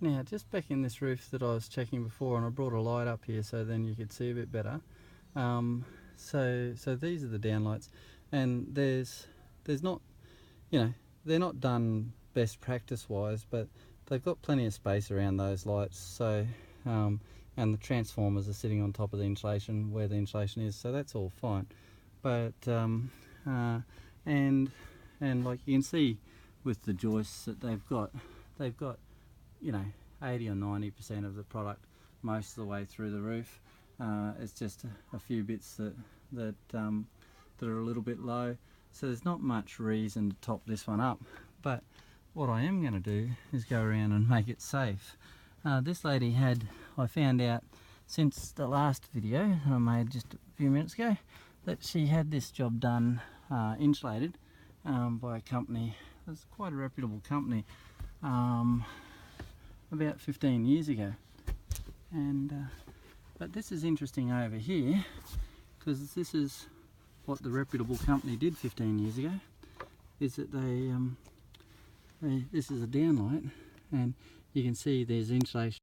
Now just back in this roof that I was checking before, and I brought a light up here so then you could see a bit better. So these are the downlights, and there's not, you know, they're not done best practice wise, but they've got plenty of space around those lights. So and the transformers are sitting on top of the insulation where the insulation is, so that's all fine. But and like you can see with the joists that they've got, you know, 80 or 90% of the product most of the way through the roof. It's just a few bits that are a little bit low, so there's not much reason to top this one up. But what I am going to do is go around and make it safe. This lady had, I found out since the last video I made just a few minutes ago, that she had this job done insulated by a company. It's quite a reputable company, about 15 years ago. And but this is interesting over here, because this is what the reputable company did 15 years ago, is that they this is a downlight, and you can see there's insulation